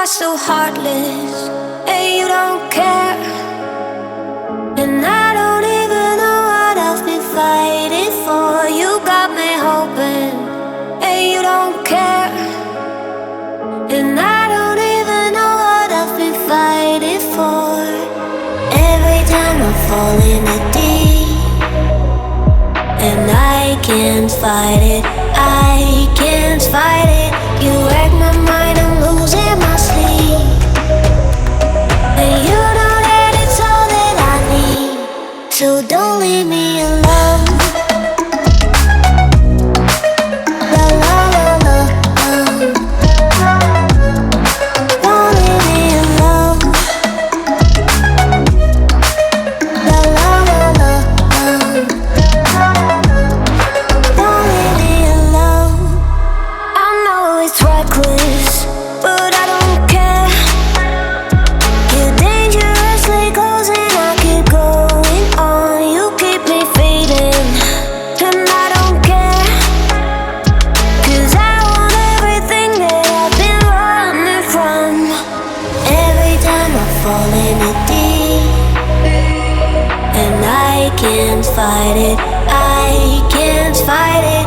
are so heartless, and you don't care. And I don't even know what I've been fighting for. You got me hoping, and you don't care. And I don't even know what I've been fighting for. Every time I fall in the deep, and I can't fight it, I can't fight it. You wreck my mind, I'm losing my sleep. And you know that it's all that I need, so don't leave me alone. La la la la, don't leave me alone. La la la la, don't leave me alone. I know it's reckless, but I don't care. You're dangerously close and I keep going on. You keep me fading, and I don't care. 'Cause I want everything that I've been running from. Every time I fall in the deep, and I can't fight it, I can't fight it.